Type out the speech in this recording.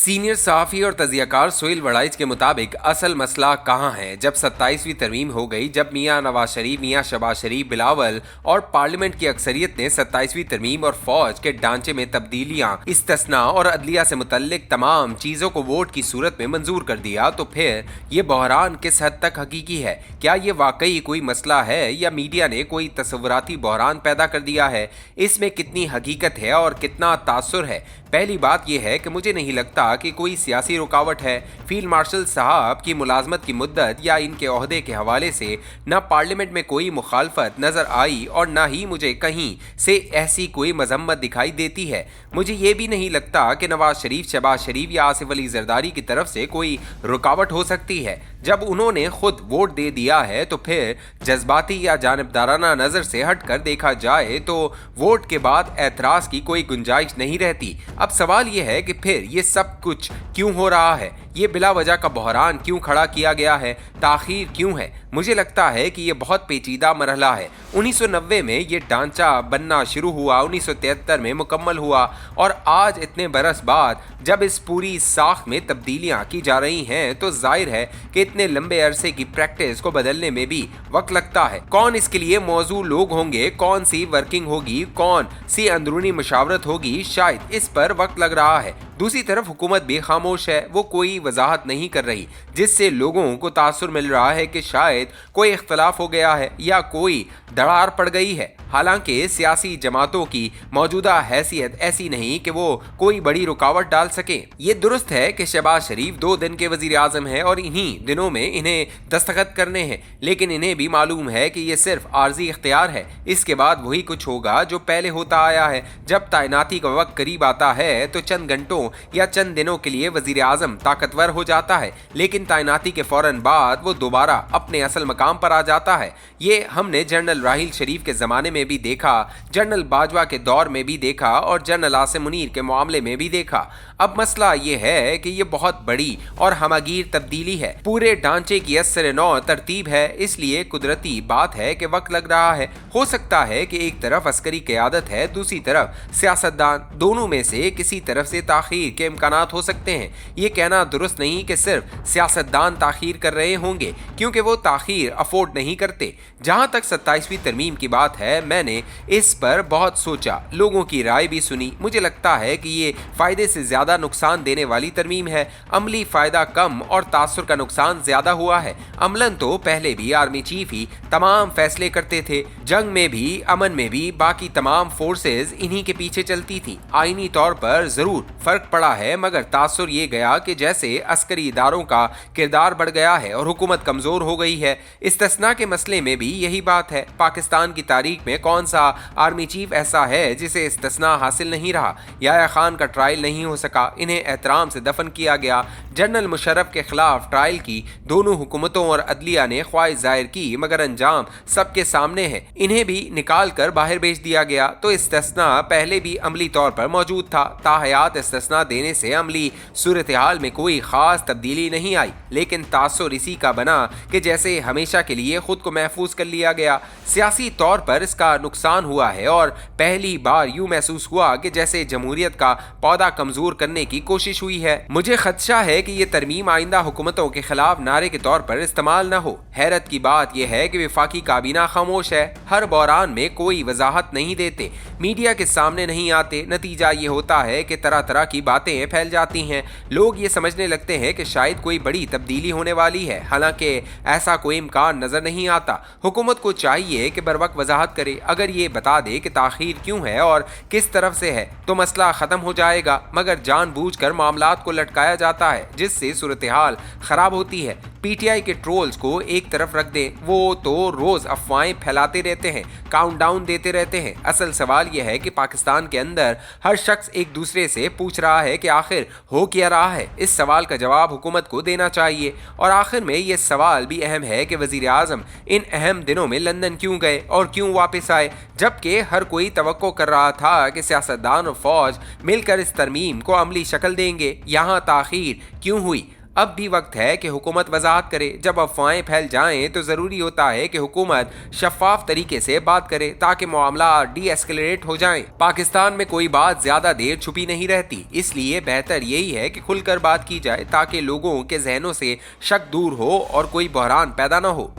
Senior सहाफ़ी और तज़ियाकार सोहेल वड़ाइच के मुताबिक असल मसला कहाँ है। जब 27वीं तरमीम हो गई, जब मियाँ नवाज शरीफ, मियाँ शहबाज शरीफ, बिलावल और पार्लियामेंट की अक्सरियत ने 27वीं तरमीम और फौज के ढांचे में तब्दीलियाँ, इस्तिस्ना और अदलिया से मुतल्लिक तमाम चीज़ों को वोट की सूरत में मंजूर कर दिया, तो फिर ये बहरान किस हद तक हकीकी है? क्या ये वाकई कोई मसला है या मीडिया ने कोई तसव्वुराती बहरान पैदा कर दिया है? इसमें कितनी हकीकत है और कितना तासुर है? पहली बात यह है कि मुझे नहीं लगता कि कोई सियासी रुकावट है। फील्ड मार्शल साहब की मुलाजमत की मुद्दत या इनके ओहदे के हवाले से न पार्लियामेंट में कोई मुखालफत नज़र आई और न ही मुझे कहीं से ऐसी कोई मजम्मत दिखाई देती है। मुझे ये भी नहीं लगता कि नवाज शरीफ, शहबाज शरीफ या आसिफ अली जरदारी की तरफ से कोई रुकावट हो सकती है। जब उन्होंने खुद वोट दे दिया है तो फिर जज्बाती या जानिबदाराना नज़र से हट कर देखा जाए तो वोट के बाद एतराज़ की कोई गुंजाइश नहीं रहती। अब सवाल यह है कि फिर ये सब कुछ क्यों हो रहा है? ये बिला वजह का बहरान क्यों खड़ा किया गया है? ताख़ीर क्यों है? मुझे लगता है कि ये बहुत पेचीदा मरहला है। 1990 में ये ढांचा बनना शुरू हुआ, 1973 में मुकम्मल हुआ और आज इतने बरस बाद जब इस पूरी साख में तब्दीलियां की जा रही हैं तो जाहिर है कि इतने लंबे अरसे की प्रैक्टिस को बदलने में भी वक्त लगता है। कौन इसके लिए मौजू लोग होंगे, कौन सी वर्किंग होगी, कौन सी अंदरूनी मशावरत होगी, शायद इस पर वक्त लग रहा है। दूसरी तरफ हुकूमत भी खामोश है, वो कोई वजाहत नहीं कर रही, जिससे लोगों को तासुर मिल रहा है कि शायद कोई इख्तलाफ हो गया है या कोई दरार पड़ गई है। हालांकि सियासी जमातों की मौजूदा हैसियत ऐसी नहीं कि वो कोई बड़ी रुकावट डाल सके। ये दुरुस्त है कि शहबाज शरीफ 2 दिन के वजीर आजम है और इन्हीं दिनों में इन्हें दस्तखत करने हैं, लेकिन इन्हें भी मालूम है कि ये सिर्फ आर्जी इख्तियार है। इसके बाद वही कुछ होगा जो पहले होता आया है। जब तैनाती का वक्त करीब आता है तो चंद घंटों या चंद दिनों के लिए वजीर आजम ताकतवर हो जाता है, लेकिन तैनाती के फौरन बाद वो दोबारा अपने असल मकाम पर आ जाता है। ये हमने जनरल राहिल शरीफ के ज़माने में भी देखा, जनरल बाजवा के दौर में भी देखा और जनरल आसिम मुनीर के मामले में भी देखा। अब मसला ये है कि ये बहुत बड़ी और हमगीर तब्दीली है, पूरे ढांचे की असर नौ तरतीब है, इसलिए कुदरती बात है कि वक्त लग रहा है। हो सकता है कि एक तरफ अस्करी क़यादत है, दूसरी तरफ सियासतदान, दोनों में से किसी तरफ से ताख़ीर के इम्कानात हो सकते हैं। ये कहना दुरुस्त नहीं कि सिर्फ सियासतदान ताख़ीर कर रहे होंगे, क्योंकि वो ताख़ीर अफोर्ड नहीं करते। जहाँ तक 27वीं तरमीम की बात है, मैंने इस पर बहुत सोचा, लोगों की राय भी सुनी। मुझे लगता है कि ये फ़ायदे से ज़्यादा नुकसान देने वाली तरमीम है। अमली फ़ायदा कम और तासुर का नुकसान ज़्यादा हुआ है। अमलन तो पहले भी आर्मी चीफ ही तमाम फैसले करते थे, जंग में भी, अमन में भी, बाकी तमाम फोर्सेज इन्हीं के पीछे चलती थी। आईनी तौर पर ज़रूर फ़र्क पड़ा है, मगर तासुर ये गया कि जैसे अस्करी इदारों का किरदार बढ़ गया है और हुकूमत कमज़ोर हो गई है। इस्तिस्ना के मसले में भी यही बात है। पाकिस्तान की तारीख में कौन सा आर्मी चीफ ऐसा है जिसे इस्तिस्ना हासिल नहीं रहा? याह्या खान का ट्रायल नहीं हो सका, इन्हें एहतराम से दफन किया गया। जनरल मुशर्रफ के खिलाफ ट्रायल की दोनों हुकूमतों और अदलिया ने ख्वाहिश जाहिर की, मगर अंजाम सबके सामने है, इन्हें भी निकाल कर बाहर भेज दिया गया। तो इस्तिस्ना पहले भी अमली तौर पर मौजूद था। ताहयात इस्तिस्ना देने से अमली सूरत हाल में कोई ख़ास तब्दीली नहीं आई, लेकिन तासुर इसी का बना कि जैसे हमेशा के लिए खुद को महफूज कर लिया गया। सियासी तौर पर इसका नुकसान हुआ है और पहली बार यूं महसूस हुआ कि जैसे जमहूरियत का पौधा कमजोर करने की कोशिश हुई है। मुझे खदशा है कि ये तरमीम आइंदा हुकूमतों के खिलाफ नारे के तौर पर इस्तेमाल न हो। हैरत की बात यह है कि वफाकी काबीना खामोश है, हर बहरान में कोई वजाहत नहीं देते, मीडिया के सामने नहीं आते। नतीजा ये होता है कि तरह तरह की बातें फैल जाती हैं। लोग ये समझने लगते हैं कि शायद कोई बड़ी तब्दीली होने वाली है, हालांकि ऐसा कोई इम्कान नजर नहीं आता। हुकूमत को चाहिए कि बर वक्त वजाहत करे। अगर ये बता दे कि ताख़ीर क्यों है और किस तरफ से है तो मसला ख़त्म हो जाएगा, मगर जानबूझकर मामलात को लटकाया जाता है, जिससे सूरत हाल ख़राब होती है। पीटीआई के ट्रोल्स को एक तरफ रख दें, वो तो रोज़ अफवाहें फैलाते रहते हैं, काउंटडाउन देते रहते हैं। असल सवाल यह है कि पाकिस्तान के अंदर हर शख्स एक दूसरे से पूछ रहा है कि आखिर हो क्या रहा है। इस सवाल का जवाब हुकूमत को देना चाहिए। और आखिर में ये सवाल भी अहम है कि वज़ीर आज़म इन अहम दिनों में लंदन क्यों गए और क्यों वापस आए, जबकि हर कोई तवक्को कर रहा था कि सियासतदान और फौज मिलकर इस तरमीम को अमली शक्ल देंगे। यहाँ ताख़ीर क्यों हुई? अब भी वक्त है कि हुकूमत वजाहत करे। जब अफवाहें फैल जाएं तो ज़रूरी होता है कि हुकूमत शफाफ तरीके से बात करे ताकि मामला डी एस्केलेट हो जाए। पाकिस्तान में कोई बात ज्यादा देर छुपी नहीं रहती, इसलिए बेहतर यही है कि खुलकर बात की जाए ताकि लोगों के जहनों से शक दूर हो और कोई बहरान पैदा न हो।